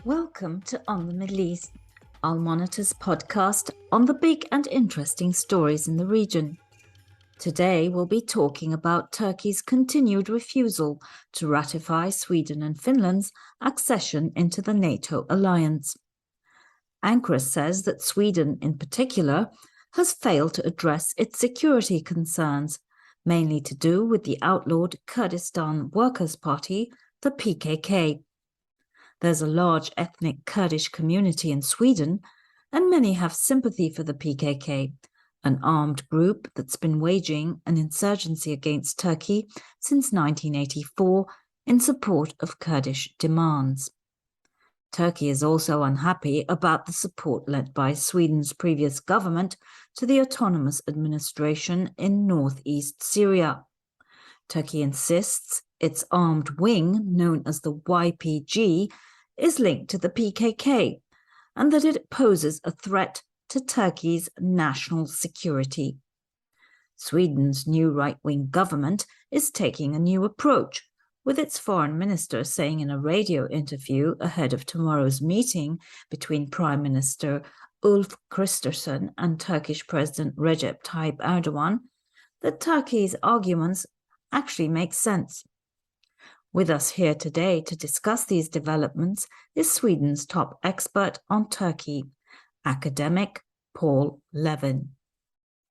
Welcome to On the Middle East, Al Monitor's podcast on the big and interesting stories in the region. Today we'll be talking about Turkey's continued refusal to ratify Sweden and Finland's accession into the NATO alliance. Ankara says that Sweden, in particular, has failed to address its security concerns, mainly to do with the outlawed Kurdistan Workers' Party, the PKK. There's a large ethnic Kurdish community in Sweden, and many have sympathy for the PKK, an armed group that's been waging an insurgency against Turkey since 1984 in support of Kurdish demands. Turkey is also unhappy about the support led by Sweden's previous government to the autonomous administration in northeast Syria. Turkey insists its armed wing, known as the YPG, is linked to the PKK and that it poses a threat to Turkey's national security. Sweden's new right-wing government is taking a new approach, with its foreign minister saying in a radio interview ahead of tomorrow's meeting between Prime Minister Ulf Kristersson and Turkish President Recep Tayyip Erdogan that Turkey's arguments actually make sense. With us here today to discuss these developments is Sweden's top expert on Turkey, academic Paul Levin.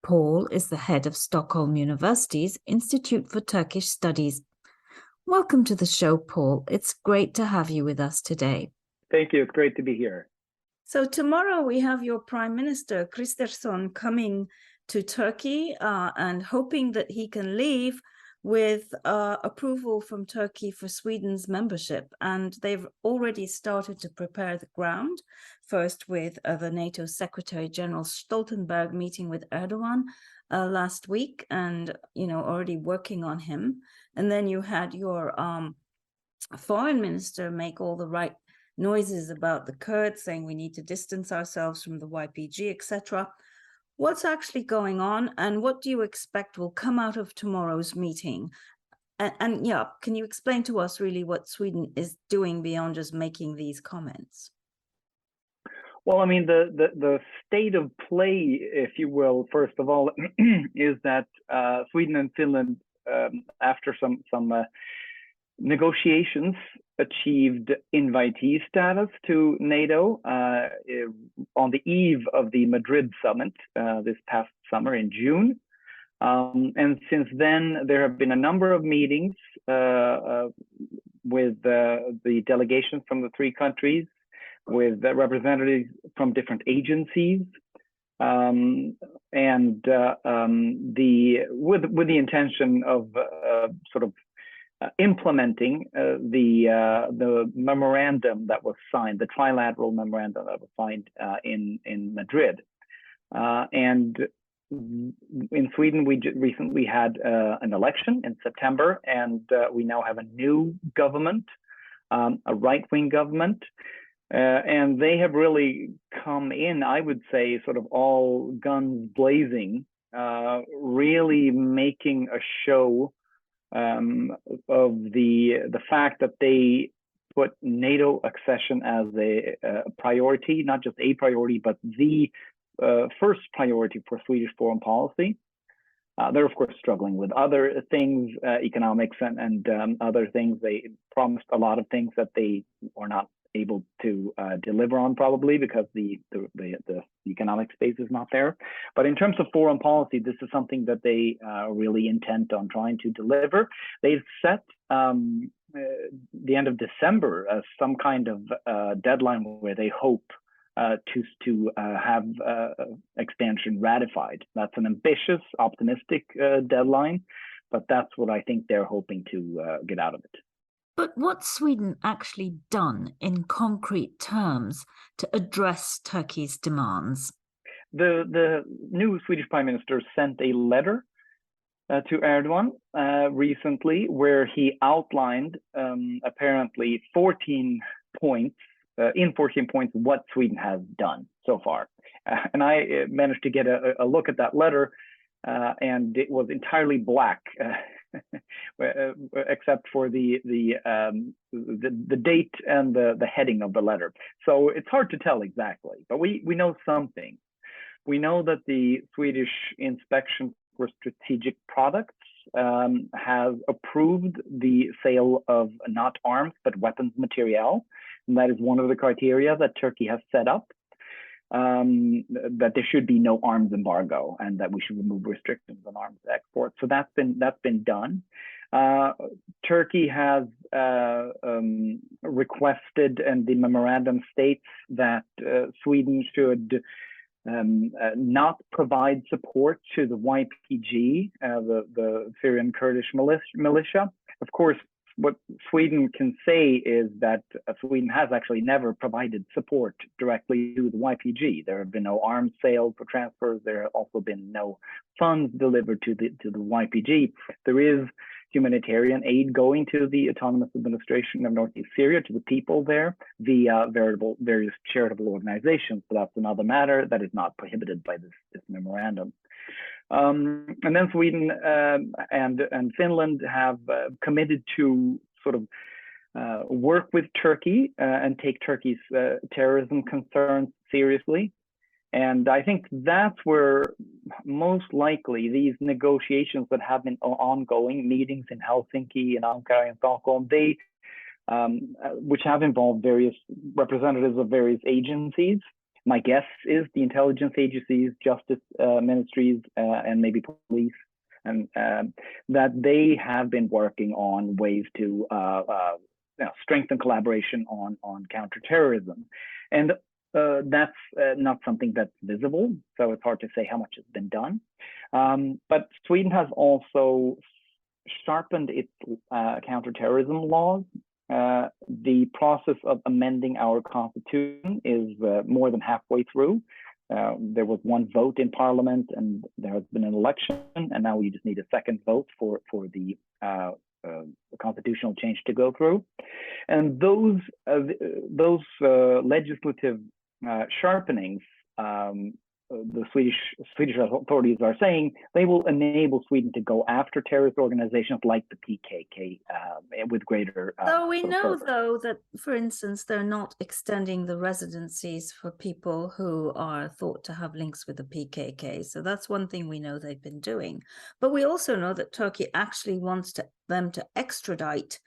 Paul is the head of Stockholm University's Institute for Turkish Studies. Welcome to the show, Paul. It's great to have you with us today. Thank you. It's great to be here. So tomorrow we have your Prime Minister, Kristersson, coming to Turkey and hoping that he can leave with approval from Turkey for Sweden's membership. And they've already started to prepare the ground, first with the NATO Secretary General Stoltenberg meeting with Erdogan last week and, already working on him. And then you had your foreign minister make all the right noises about the Kurds, saying we need to distance ourselves from the YPG, etc. What's actually going on, and what do you expect will come out of tomorrow's meeting? And can you explain to us really what Sweden is doing beyond just making these comments? Well, I mean, the state of play, if you will, first of all, is that Sweden and Finland, after some negotiations, achieved invitee status to NATO on the eve of the Madrid summit this past summer in June. And since then, there have been a number of meetings with the delegations from the three countries, with representatives from different agencies, with the intention of implementing the memorandum that was signed, the trilateral memorandum that was signed in Madrid. And in Sweden, we recently had an election in September, and we now have a new government, a right-wing government. And they have really come in, I would say, sort of all guns blazing, really making a show of the fact that they put NATO accession as a priority, not just a priority, but the first priority for Swedish foreign policy. They're, of course, struggling with other things, economics and other things. They promised a lot of things that they were not able to deliver on, probably because the economic space is not there. But in terms of foreign policy, this is something that they are really intent on trying to deliver. They've set the end of December as some kind of deadline where they hope to have expansion ratified. That's an ambitious, optimistic deadline, but that's what I think they're hoping to get out of it. But what's Sweden actually done in concrete terms to address Turkey's demands? The new Swedish Prime Minister sent a letter to Erdogan recently, where he outlined apparently 14 points, what Sweden has done so far. And I managed to get a look at that letter, and it was entirely black. except for the date and the heading of the letter. So it's hard to tell exactly, but we know something. We know that the Swedish Inspection for Strategic Products has approved the sale of not arms but weapons material, and that is one of the criteria that Turkey has set up. That there should be no arms embargo and that we should remove restrictions on arms export. So that's been done. Turkey has requested, and the memorandum states that Sweden should not provide support to the YPG, the Syrian Kurdish militia. Of course, what Sweden can say is that Sweden has actually never provided support directly to the YPG. There have been no arms sales or transfers. There have also been no funds delivered to the YPG. There is humanitarian aid going to the Autonomous Administration of Northeast Syria, to the people there, via various charitable organizations. So that's another matter that is not prohibited by this memorandum. And then Sweden and Finland have committed to sort of work with Turkey and take Turkey's terrorism concerns seriously. And I think that's where most likely these negotiations that have been ongoing, meetings in Helsinki and Ankara and Stockholm, they which have involved various representatives of various agencies. My guess is the intelligence agencies, justice ministries, and maybe police, and that they have been working on ways to strengthen collaboration on counterterrorism. And that's not something that's visible, so it's hard to say how much has been done. But Sweden has also sharpened its counterterrorism laws. The process of amending our constitution is more than halfway through. There was one vote in parliament and there has been an election, and now we just need a second vote for the constitutional change to go through. And those legislative sharpenings, the Swedish authorities are saying they will enable Sweden to go after terrorist organizations like the PKK with greater. So we know, though, that, for instance, they're not extending the residencies for people who are thought to have links with the PKK. So that's one thing we know they've been doing. But we also know that Turkey actually wants them to extradite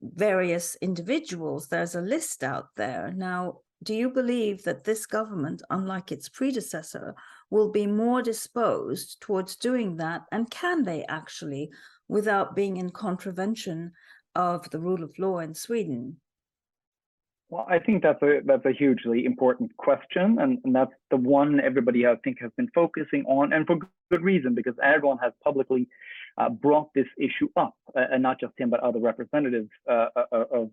various individuals. There's a list out there. Now, do you believe that this government, unlike its predecessor, will be more disposed towards doing that? And can they actually, without being in contravention of the rule of law in Sweden? Well, I think that's a hugely important question, and that's the one everybody, I think, has been focusing on, and for good reason, because Erdogan has publicly brought this issue up, and not just him, but other representatives of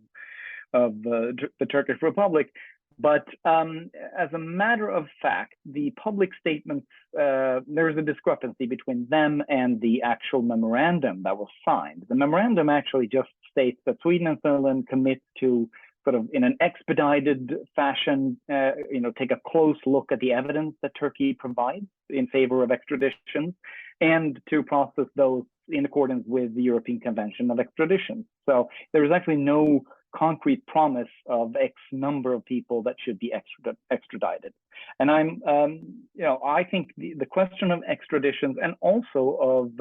the Turkish Republic. But as a matter of fact, the public statements, there's a discrepancy between them and the actual memorandum that was signed. The memorandum actually just states that Sweden and Finland commit to sort of in an expedited fashion, take a close look at the evidence that Turkey provides in favor of extradition and to process those in accordance with the European Convention of Extradition. So there is actually no concrete promise of X number of people that should be extradited. And I think the question of extraditions and also of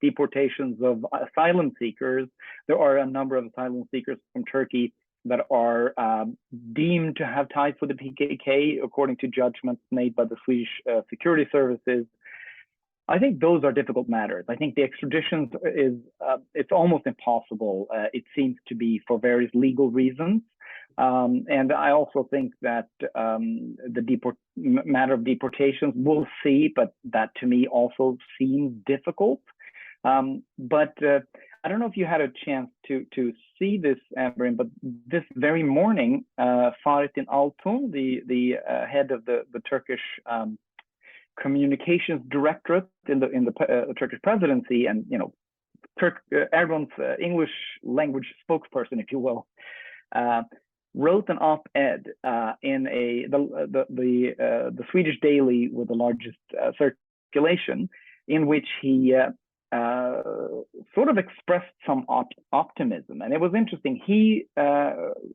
deportations of asylum seekers, there are a number of asylum seekers from Turkey that are deemed to have ties with the PKK, according to judgments made by the Swedish security services. I think those are difficult matters. I think the extraditions it's almost impossible. It seems to be for various legal reasons. And I also think that the matter of deportations, we'll see, but that to me also seems difficult. But I don't know if you had a chance to see this, Amberin, but this very morning, Fahrettin Altun, the head of the Turkish communications directorate in the Turkish presidency, and Erdogan's English language spokesperson, if you will, wrote an op-ed in the Swedish daily with the largest circulation, in which he sort of expressed some optimism. And it was interesting. He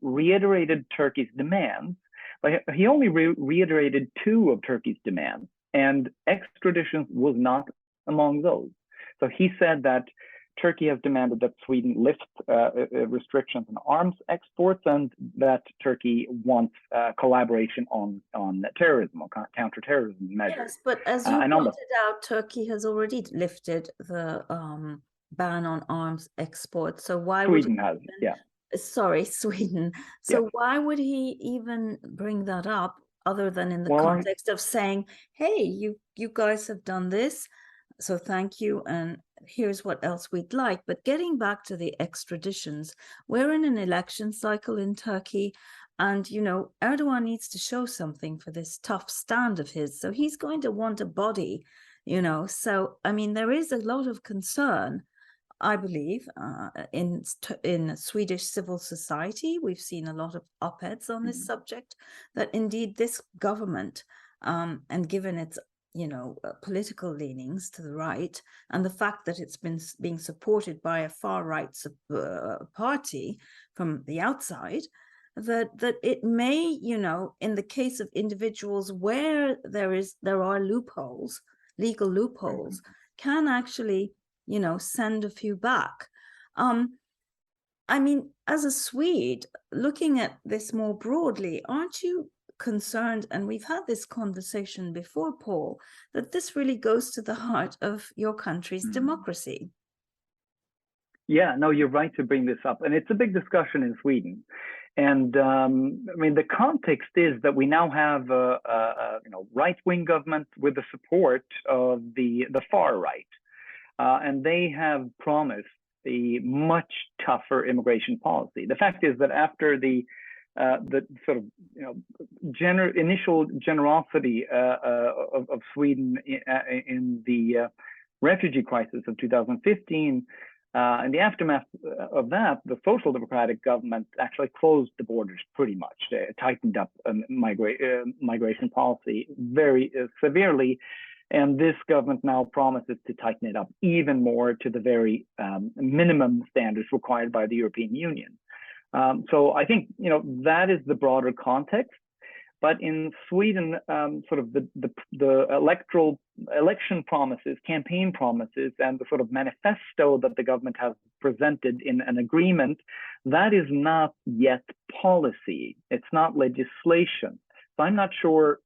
reiterated Turkey's demands, but he only reiterated two of Turkey's demands, and extradition was not among those. So he said that Turkey has demanded that Sweden lift restrictions on arms exports, and that Turkey wants collaboration on terrorism, or counterterrorism measures. Yes, but as you pointed out, Turkey has already lifted the ban on arms exports. So why Sweden would has, yeah. Sorry, Sweden. So why would he even bring that up, other than in the context of saying, "Hey, you guys have done this, so thank you, and here's what else we'd like." But getting back to the extraditions, we're in an election cycle in Turkey, and Erdogan needs to show something for this tough stand of his. So he's going to want a body, So I mean, there is a lot of concern, I believe, in Swedish civil society. We've seen a lot of op-eds on this subject, that indeed this government, and given its political leanings to the right, and the fact that it's been being supported by a far-right party from the outside, that it may, in the case of individuals where there are loopholes, legal loopholes, can actually, send a few back. I mean, as a Swede, looking at this more broadly, aren't you concerned, and we've had this conversation before, Paul, that this really goes to the heart of your country's democracy? Yeah, no, you're right to bring this up. And it's a big discussion in Sweden. And I mean, the context is that we now have a right-wing government with the support of the far right. And they have promised a much tougher immigration policy. The fact is that after the sort of initial generosity of Sweden in the refugee crisis of 2015, in the aftermath of that, the Social Democratic government actually closed the borders pretty much. They tightened up migration policy very severely. And this government now promises to tighten it up even more to the very minimum standards required by the European Union. So I think that is the broader context. But in Sweden, sort of the election promises, campaign promises, and the sort of manifesto that the government has presented in an agreement, that is not yet policy. It's not legislation. So I'm not sure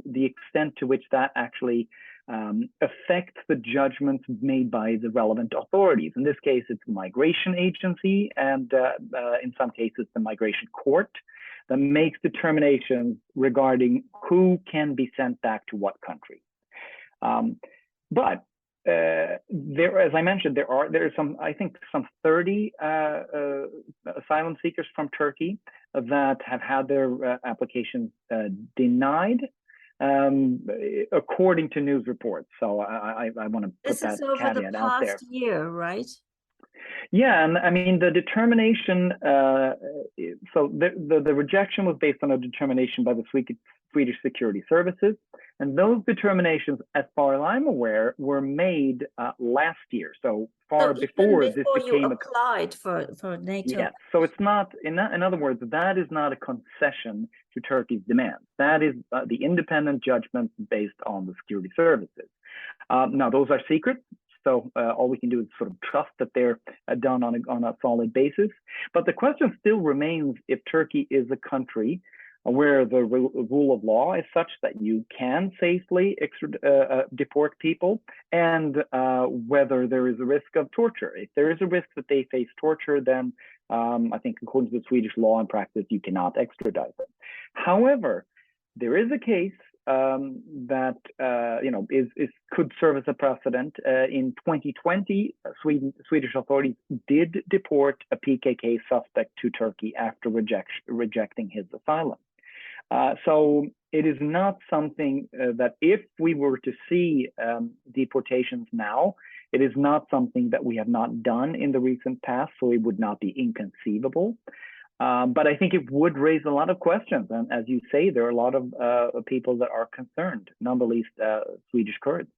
the extent to which that actually affects the judgments made by the relevant authorities. In this case, it's the migration agency, and in some cases, the migration court, that makes determinations regarding who can be sent back to what country. But there, as I mentioned, there are some, I think, some 30 asylum seekers from Turkey that have had their applications denied, according to news reports. So I want to put that caveat out there. This is over the past year, right? Yeah, and I mean the determination. So the rejection was based on a determination by the Swedish security services, and those determinations, as far as I'm aware, were made last year. So far before this became you applied for NATO. Yeah, so it's not. In other words, that is not a concession to Turkey's demands. That is the independent judgment based on the security services. Now those are secret. So all we can do is sort of trust that they're done on a solid basis. But the question still remains if Turkey is a country where the rule of law is such that you can safely deport people, and whether there is a risk of torture. If there is a risk that they face torture, then I think according to the Swedish law and practice, you cannot extradite them. However, there is a case that could serve as a precedent. In 2020, Swedish authorities did deport a PKK suspect to Turkey after rejecting his asylum. So it is not something that, if we were to see deportations now, it is not something that we have not done in the recent past, so it would not be inconceivable. But I think it would raise a lot of questions. And as you say, there are a lot of people that are concerned, not the least Swedish Kurds.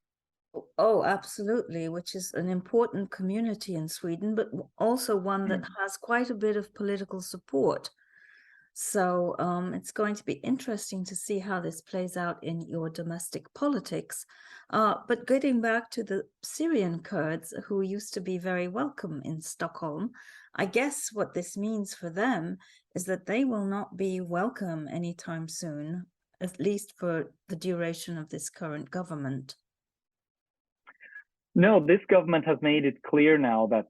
Oh, absolutely, which is an important community in Sweden, but also one that has quite a bit of political support. So it's going to be interesting to see how this plays out in your domestic politics. But getting back to the Syrian Kurds, who used to be very welcome in Stockholm, I guess what this means for them is that they will not be welcome anytime soon, at least for the duration of this current government. No, this government has made it clear now that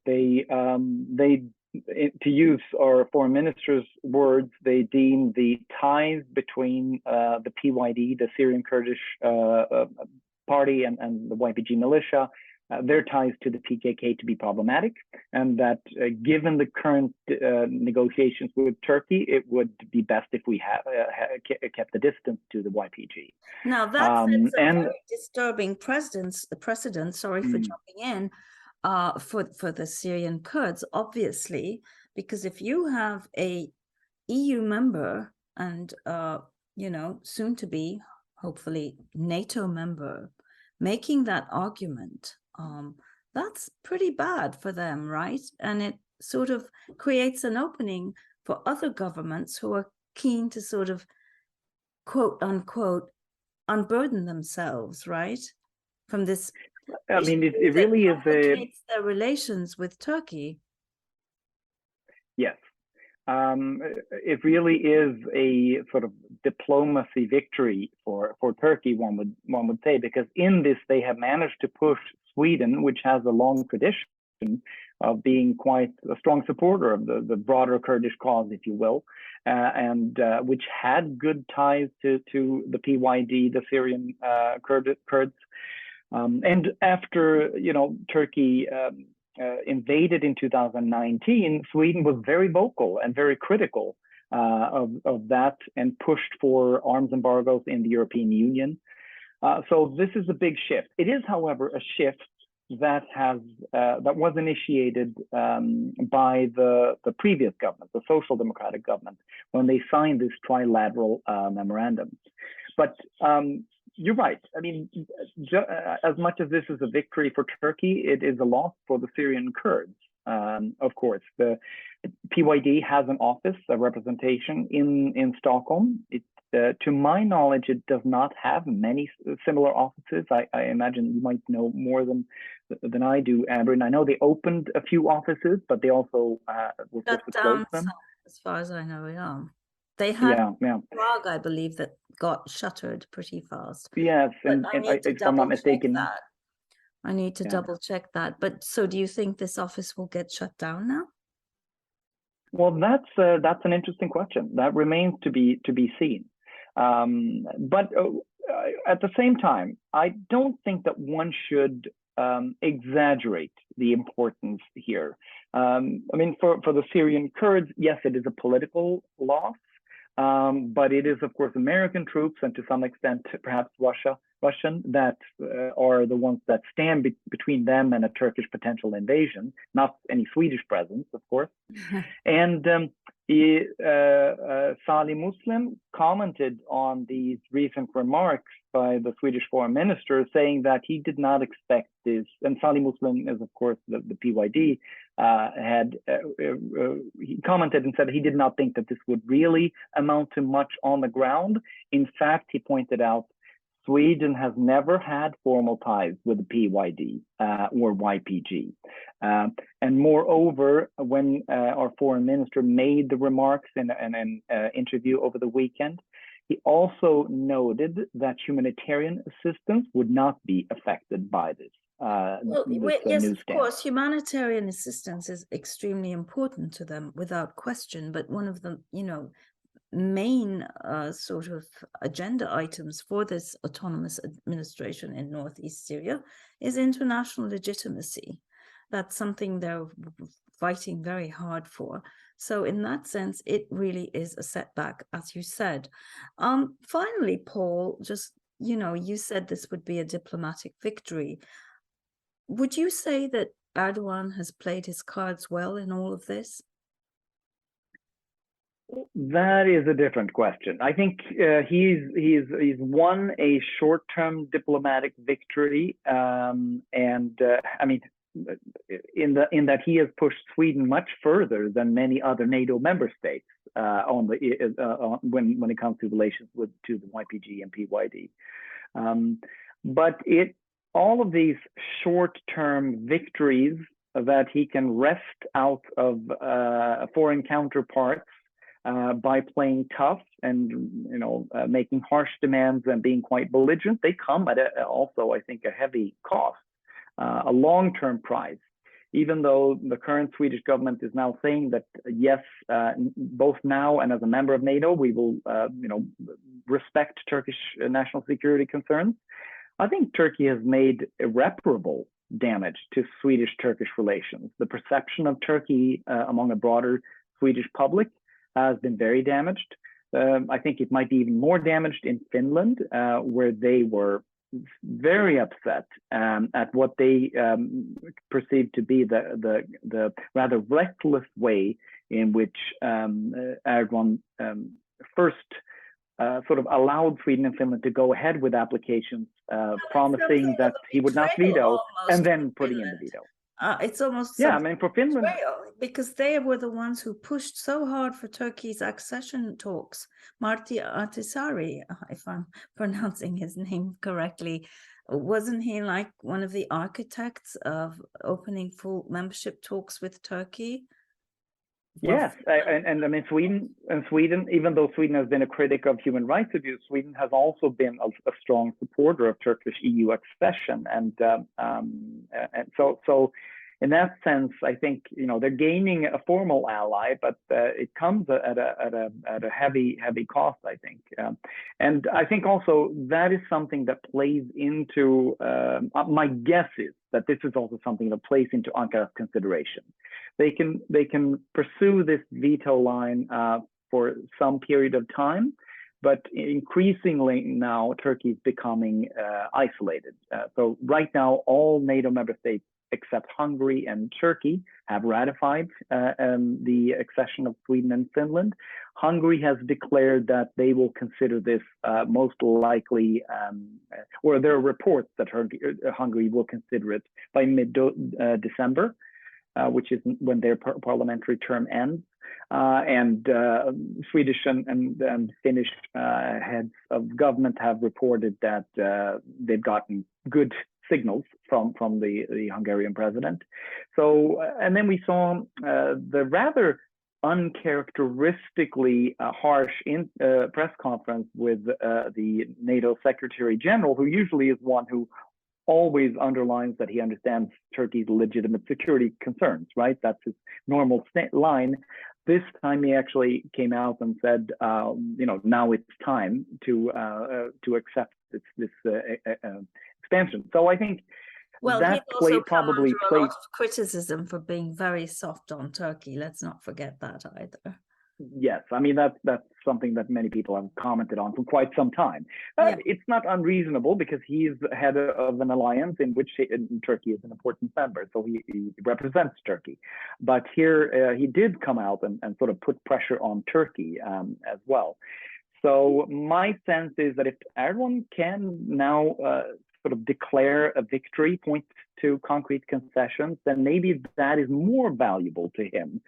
to use our foreign minister's words, they deem the ties between the PYD, the Syrian Kurdish party, and the YPG militia, their ties to the PKK to be problematic, and that given the current negotiations with Turkey, it would be best if we kept the distance to the YPG. Now that sets a very disturbing precedent. Sorry for jumping in. For the Syrian Kurds, obviously, because if you have a EU member and soon to be hopefully NATO member making that argument, that's pretty bad for them, right? And it sort of creates an opening for other governments who are keen to sort of quote unquote unburden themselves, right, from this. I mean, it really is their relations with Turkey. Yes. It really is a sort of diplomacy victory for Turkey, one would say, because in this they have managed to push Sweden, which has a long tradition of being quite a strong supporter of the broader Kurdish cause, if you will, and which had good ties to the PYD, the Syrian Kurds. And after Turkey invaded in 2019, Sweden was very vocal and very critical of that and pushed for arms embargoes in the European Union. So this is a big shift. It is, however, a shift that was initiated by the previous government, the Social Democratic government, when they signed this trilateral memorandum. But you're right. I mean, as much as this is a victory for Turkey, it is a loss for the Syrian Kurds. Of course, the PYD has an office, a representation in Stockholm. To my knowledge, it does not have many similar offices. I imagine you might know more than I do, Amber. And I know they opened a few offices, but they also were forced to close them. As far as I know, yeah. They had Prague, I believe, that got shuttered pretty fast. Yes, and if I'm not mistaken, I need to double check that. But so, do you think this office will get shut down now? Well, that's an interesting question. That remains to be seen. But at the same time, I don't think that one should exaggerate the importance here. I mean, for the Syrian Kurds, yes, it is a political loss. But it is, of course, American troops and to some extent, perhaps Russian, that are the ones that stand between them and a Turkish potential invasion, not any Swedish presence, of course. And Salih Muslim commented on these recent remarks by the Swedish foreign minister, saying that he did not expect this. And Salih Muslim is, of course, the PYD. He commented and said he did not think that this would really amount to much on the ground. In fact, he pointed out Sweden has never had formal ties with the PYD or YPG. And moreover, when our foreign minister made the remarks in an interview over the weekend, he also noted that humanitarian assistance would not be affected by this. Yes, of course, humanitarian assistance is extremely important to them, without question. But one of the, main sort of agenda items for this autonomous administration in northeast Syria is international legitimacy. That's something they're fighting very hard for. So in that sense, it really is a setback, as you said. Finally, Paul, just, you said this would be a diplomatic victory. Would you say that Erdogan has played his cards well in all of this? That is a different question. I think he's won a short-term diplomatic victory, and I mean, in that he has pushed Sweden much further than many other NATO member states when it comes to relations to the YPG and PYD. But all of these short-term victories that he can wrest out of foreign counterparts by playing tough and making harsh demands and being quite belligerent, they come at also, I think, a heavy cost, a long-term price. Even though the current Swedish government is now saying that yes, both now and as a member of NATO, we will respect Turkish national security concerns. I think Turkey has made irreparable damage to Swedish-Turkish relations. The perception of Turkey among a broader Swedish public has been very damaged. I think it might be even more damaged in Finland, where they were very upset at what they perceived to be the rather reckless way in which Erdogan first sort of allowed Sweden and Finland to go ahead with applications, promising that he would not veto, and then putting in the veto. It's almost I mean, for Finland, because they were the ones who pushed so hard for Turkey's accession talks. Martti Ahtisaari, if I'm pronouncing his name correctly, wasn't he like one of the architects of opening full membership talks with Turkey? Yes, and I mean Sweden, even though Sweden has been a critic of human rights abuse, Sweden has also been a strong supporter of Turkish EU accession, and so in that sense, I think they're gaining a formal ally, but it comes at a heavy cost, I think, and I think also that is something that plays into. My guess is that this is also something that plays into Ankara's consideration. They can pursue this veto line for some period of time, but increasingly now Turkey is becoming isolated. So right now, all NATO member states except Hungary and Turkey have ratified the accession of Sweden and Finland. Hungary has declared that they will consider this most likely, or there are reports that Hungary will consider it by mid-December. Which is when their parliamentary term ends. And Swedish and Finnish heads of government have reported that they've gotten good signals from the Hungarian president. So, and then we saw the rather uncharacteristically harsh press conference with the NATO Secretary General, who usually is one who always underlines that he understands Turkey's legitimate security concerns, right? That's his normal line. This time he actually came out and said, now it's time to accept this expansion. So I think that probably played a lot of criticism for being very soft on Turkey. Let's not forget that either. Yes, I mean that's something that many people have commented on for quite some time. It's not unreasonable because he's head of an alliance in which Turkey is an important member, so he represents Turkey. But here he did come out and sort of put pressure on Turkey as well. So my sense is that if Erdogan can now sort of declare a victory, point to concrete concessions, then maybe that is more valuable to him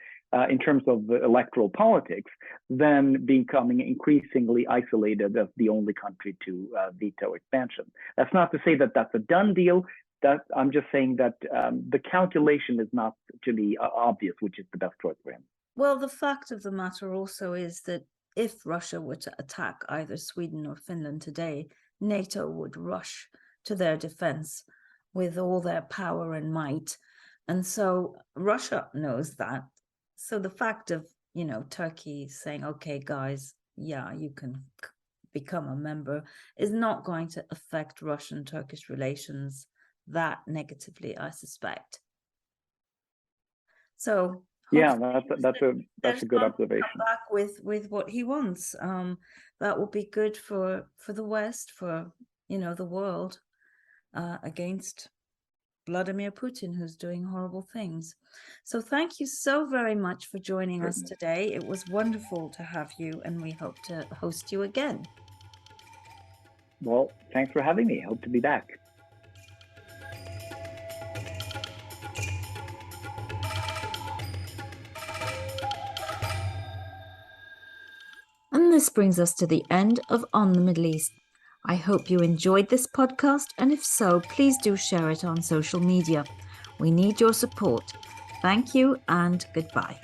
in terms of electoral politics than becoming increasingly isolated as the only country to veto expansion. That's not to say that that's a done deal. I'm just saying that the calculation is not to be obvious, which is the best choice for him. Well, the fact of the matter also is that if Russia were to attack either Sweden or Finland today, NATO would rush to their defense with all their power and might. And so Russia knows that. So the fact of, Turkey saying, okay, guys, you can become a member is not going to affect Russian-Turkish relations that negatively, I suspect. So that's a good observation. Come back with what he wants. That will be good for the West, for the world, against Vladimir Putin, who's doing horrible things. So thank you so very much for joining us today. It was wonderful to have you, and we hope to host you again. Well, thanks for having me. Hope to be back. And this brings us to the end of On the Middle East. I hope you enjoyed this podcast, and if so, please do share it on social media. We need your support. Thank you and goodbye.